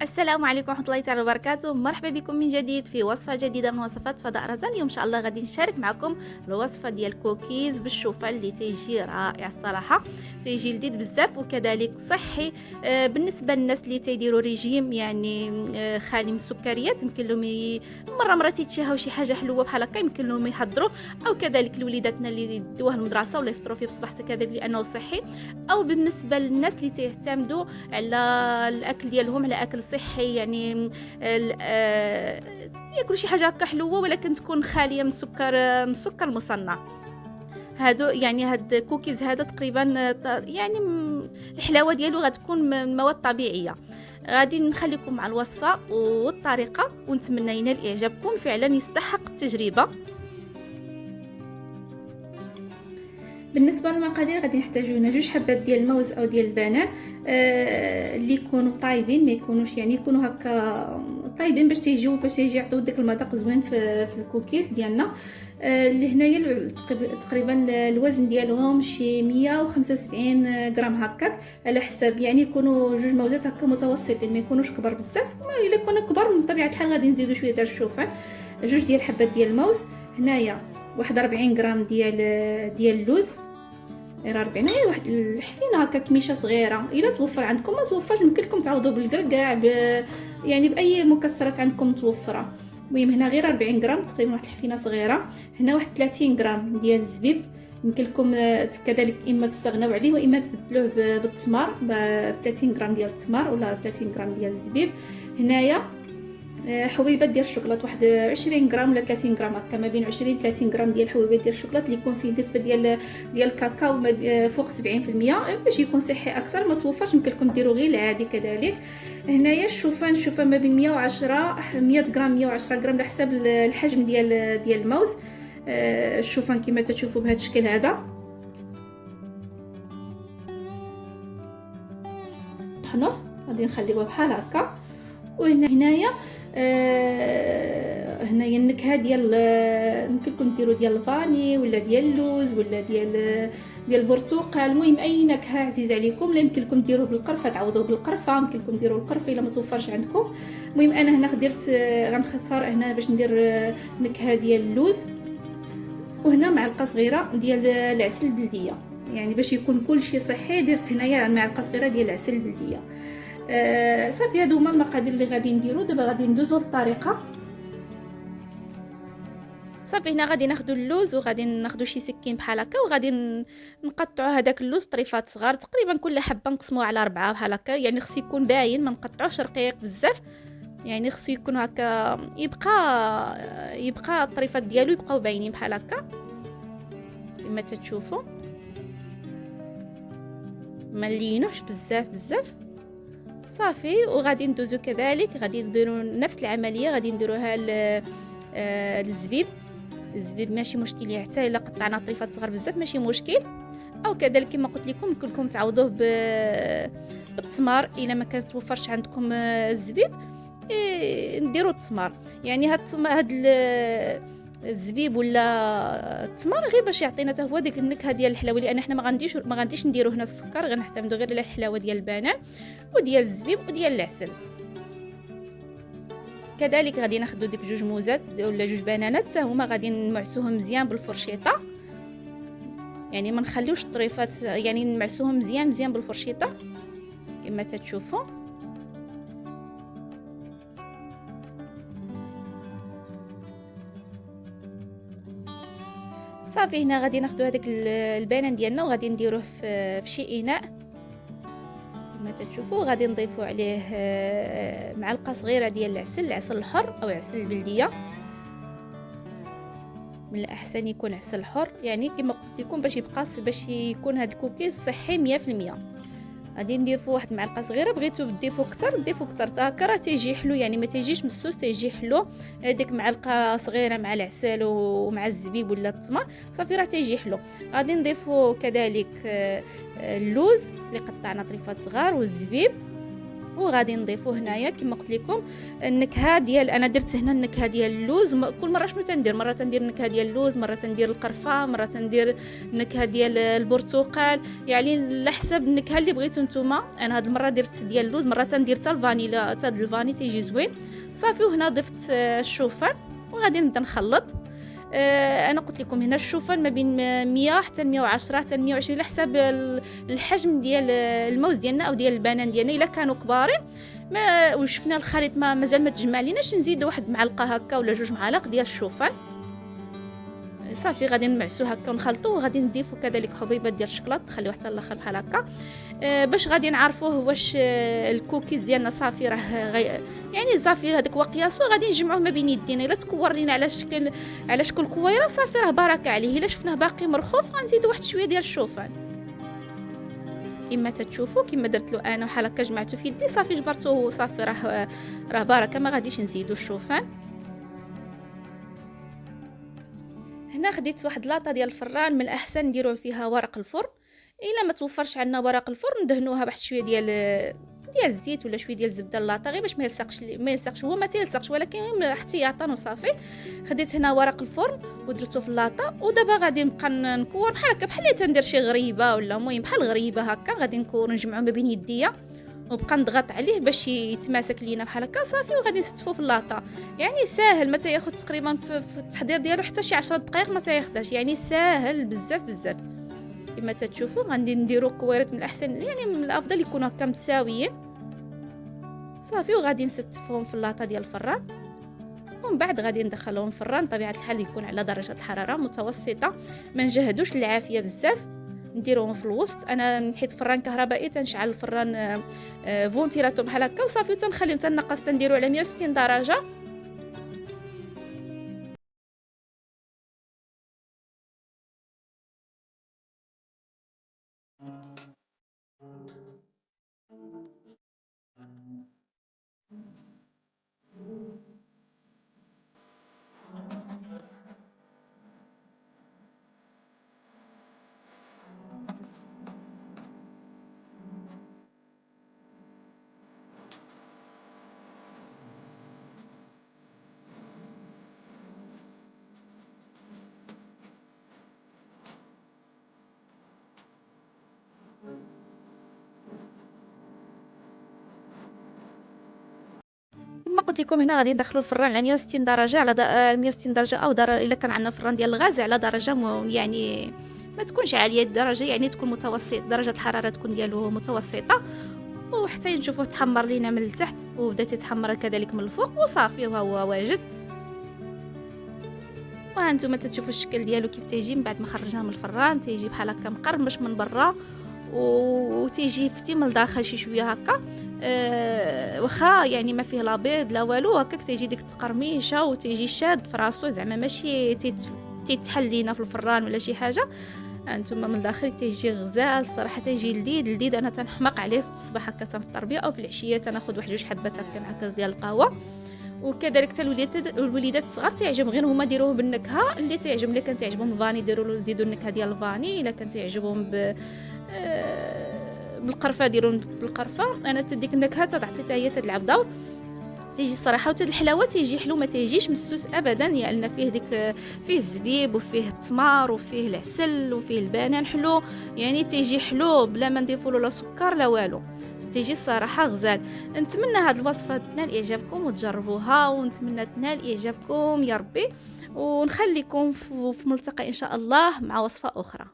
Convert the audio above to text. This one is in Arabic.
السلام عليكم ورحمة الله تعالى وبركاته. مرحبا بكم من جديد في وصفة جديدة من وصفات فضاء رزان. اليوم ان شاء الله غادي نشارك معكم الوصفة ديال كوكيز بالشوفان اللي تيجي رائع الصراحة، تيجي لذيذ بزاف وكذلك صحي. بالنسبة للناس اللي تيديروا ريجيم يعني خالي من السكريات، يمكن لهم مرة تيتشهاو شي حاجة حلوة بحال هكا، يمكن لهم يحضروا، او كذلك لوليداتنا اللي يدوها المدرسة ولا يفطروا فيه بصباح كذلك لانه صحي، او بالنسبة للناس اللي تيعتمدوا على الاكل ديالهم على اكل صحي، يعني ياكلوا شي حاجه هكا حلوه ولكن تكون خاليه من السكر المصنع. هادو يعني هاد كوكيز هذا تقريبا يعني الحلاوه ديالو غتكون من مواد طبيعيه. غادي نخليكم مع الوصفه والطريقه ونتمنى ينال اعجابكم، فعلا يستحق التجربه. بالنسبه للمقادير غادي نحتاجو هنا 2 حبات ديال الموز او ديال البنان، اللي يكونوا طايبين، ما يكونوش يعني يكونوا هكا طايبين باش يجي يعطيو داك المذاق زوين في الكوكيز ديالنا. اللي هنايا تقريبا الوزن ديالهم شي 175 غرام هكاك، على حساب يعني يكونوا 2 موزات هكا متوسطين، ما يكونوش كبار بزاف. الا كانوا كبار من طبيعه الحال غادي نزيدوا شويه ديال الشوفان. 2 ديال حبات ديال الموز، هنايا واحد 40 غرام ديال اللوز، غير 40 غير واحد الحفينه هكا كميشه صغيره. الا توفر عندكم، ما توفرش يمكن لكم تعوضوا بالكركاع يعني باي مكسرات عندكم متوفره. المهم هنا غير 40 غرام تقريبا، واحد الحفينه صغيره. هنا واحد 30 غرام ديال الزبيب، يمكن لكم كذلك اما تستغناو عليه واما تبدلوه بالتمر، ب 30 غرام ديال التمر ولا 30 غرام ديال الزبيب. هنايا حبيبات ديال الشوكولات، واحد 20 غرام ولا 30 غرام هكا، ما بين 20 30 غرام ديال حبيبات ديال الشوكولات اللي يكون فيه نسبه ديال الكاكاو فوق 70%، باش يكون صحي اكثر. ما توفرش يمكن لكم ديروا غير العادي كذلك. هنايا الشوفان ما بين 100 غرام 110 غرام على حسب الحجم ديال الموز. الشوفان كما تشوفوا بهذا الشكل هذا، طحنوه غادي نخليوه بحال هكا. وهنايا هنايا النكهه ديال يمكن لكم ديروا ديال الفاني ولا ديال اللوز ولا ديال البرتقال، المهم اي نكهه عزيزه عليكم. لا يمكن لكم ديروه بالقرفه تعوضوه بالقرفه، يمكن لكم ديروا القرفه الا ما توفرش عندكم. المهم انا هنا درت غنختار هنا باش ندير نكهه ديال اللوز، وهنا معلقه صغيره ديال العسل البلديه، يعني باش يكون كل شيء صحي. درت هنايا معلقه صغيره ديال العسل البلديه. صافي هادو هما المقادير اللي غادي نديرو. دابا غادي ندوزو للطريقه. صافي هنا غادي ناخدو اللوز وغادي ناخدو شي سكين بحال هكا، وغادي نقطعوا هذاك اللوز طريفات صغار، تقريبا كل حبه نقسموها على 4 بحال هكا، يعني خصو يكون باين، ما نقطعوش رقيق بزاف، يعني خصو يكون هكا يبقى الطريفات ديالو يبقاو باينين بحال هكا كما تتشوفوا، ما نلينوش بزاف. صافي وغادي ندوزو كذلك، غادي نديرو نفس العمليه، غادي نديروها للزبيب. الزبيب ماشي مشكل، حتى الا قطعنا طريفات صغار بزاف ماشي مشكل، او كذلك كما قلت لكم يمكن لكم تعوضوه بالتمر الا ما كتوفرش عندكم الزبيب. نديرو التمر، يعني هاد الزبيب ولا التمر غير باش يعطينا حتى هو ديك النكهه ديال الحلاوه، لان حنا ما غنديش نديرو هنا السكر، غنعتمدوا غير على الحلاوه ديال البنان وديال الزبيب وديال العسل. كذلك غادي ناخذوا ديك 2 موزات ولا 2 بنانات، حتى هما غادي نمعسوهم مزيان بالفرشيطه، يعني ما نخليوش الطريفات، يعني نمعسوهم مزيان بالفرشيطه كما تتشوفوا. صافي هنا غادي ناخذوا هذاك البنان ديالنا وغادي نديروه في شي اناء كما تشوفوا. غادي نضيفوا عليه معلقه صغيره ديال العسل الحر او عسل البلديه، من الاحسن يكون عسل حر، يعني كما قلت لكم باش يكون هذا الكوكيز صحي 100%. غادي نضيفوا واحد المعلقه صغيره، بغيتو تضيفوا اكثر ديفوا اكثر، هكا راه تيجي حلو، يعني ما تيجيش مسوس، تيجي حلو. هذيك معلقه صغيره مع العسل ومع الزبيب ولا التمر، صافي راه تيجي حلو. غادي نضيفوا كذلك اللوز اللي قطعنا طريفات صغار والزبيب، وغادي نضيفو هنايا كما قلت لكم النكهه ديال، انا درت هنا النكهه ديال اللوز. كل مره شنو تندير، مره تندير النكهه ديال اللوز، مره تندير القرفه، مره تندير النكهه ديال البرتقال، يعني على حسب النكهه اللي بغيتو نتوما. انا هاد المره درت ديال اللوز، مره تندير حتى الفانيلا، حتى الفاني تيجي زوين. صافي، وهنا ضفت الشوفان وغادي نبدا نخلط. انا قلت لكم هنا الشوفان ما بين 100 حتى 110 حتى 120 على حسب الحجم ديال الموز ديالنا او ديال البنان ديالنا. الا كانوا كبارين ما وشفنا الخليط ما مازال ما تجمع ليناش، نزيد واحد معلقه هكا ولا 2 معالق ديال الشوفان. صافي غادي نمعسو هكا ونخلطو، وغادي نضيفو كذلك حبيبات ديال الشكلاط نخليوه حتى الاخر بحال هكا. باش غادي نعرفوه واش الكوكيز ديالنا صافي راه يعني صافي هذاك هو قياسو. غادي نجمعوه ما بين يدينا، الا تكور لينا على شكل كويره صافي راه بركه عليه. الا شفناه باقي مرخوف غنزيدو واحد شويه ديال الشوفان كما تتشوفوا، كما درت له انا بحال هكا جمعته في يدي صافي جبرته صافي راه بركه. ما غاديش نزيدو الشوفان. هنا خديت واحد لاطه ديال الفران، من الاحسن نديروه فيها ورق الفرن. الا ما توفرش عندنا ورق الفرن ندهنوها بواحد شويه ديال الزيت ولا شويه ديال الزبده اللاطه، غير باش ما يلصقش هو ما تيلصقش، ولكن احتياطا وصافي. خديت هنا ورق الفرن ودرته في اللاطه، ودابا غادي نبقى نكور بحال هكا، بحال اللي تندير شي غريبه ولا المهم بحال غريبه هكا. غادي نكور نجمعو ما بين يديا وبقى نضغط عليه باش يتماسك لينا بحال هكا صافي. وغادي نستفو في اللاطه. يعني ساهل، ما تياخذ تقريبا في التحضير ديالو حتى شي 10 دقائق ما تياخذش، يعني ساهل بزاف بزاف. كما تتشوفوا غادي نديرو كويرات، من الاحسن يعني من الافضل يكونوا هكا متساويين صافي. وغادي نستفهم في اللاطه ديال الفران، ومن بعد غادي ندخلهم الفران بطبيعه الحال يكون على درجه الحراره متوسطه، ما نجهدوش العافيه بزاف. نديروهم في الوسط. انا حيت فران كهربائي تنشعل الفران فونتيلاتور بحال هكا وصافي، تنخليهم تنقص تنديرو على 160 درجه. كما قلت لكم هنا غادي ندخلوا الفران على 160 درجه، على 160 درجه او درجه الا كان عندنا فران ديال الغاز على درجه يعني ما تكونش عاليه الدرجه، يعني تكون متوسط، درجه الحراره تكون ديالو متوسطه، وحتى نشوفوه تحمر لينا من التحت وبدا يتحمر كذلك من الفوق وصافي وهو واجد. وها نتوما تشوفوا الشكل ديالو كيف تيجي من بعد ما خرجناه من الفران. تيجي بحال هكا مقرمش من برا وتيجي فتي من الداخل شي شويه هكا. واخا يعني ما فيه لا بيض لا والو، هكاك تيجي ديك التقرميشه وتيجي شاد في راسو، زعما ماشي تيتحل لينا في الفران ولا شي حاجه. انتما من الداخل تيجي غزال صراحه، تيجي لذيذ. انا تنحماق عليه في الصباح هكا تنفطر بيه، او في العشيه تناخذ واحد 2 حبات هكا مع كاس ديال القهوه. وكذلك حتى الوليدات الصغار تيعجب غير هما ديروه بالنكهه اللي تعجبهم. اللي كان تعجبهم الفاني ديروا له زيدوا النكهه ديال الفاني، الا كان تعجبهم بالقرفه ديروا بالقرفه. انا تديك النكهه تعطي حتى هي تلعب دور. تيجي الصراحه وتد الحلاوه تيجي حلو، ما تيجيش مسوس ابدا، لان فيه فيه الزبيب وفيه التمر وفيه العسل وفيه البنان حلو، يعني تيجي حلو بلا ما نضيفوا له لا سكر لا والو. تيجي الصراحه غزال. نتمنى هذه الوصفه تنال اعجابكم وتجربوها، ونتمنى تنال اعجابكم يا ربي. ونخليكم في ملتقى ان شاء الله مع وصفه اخرى.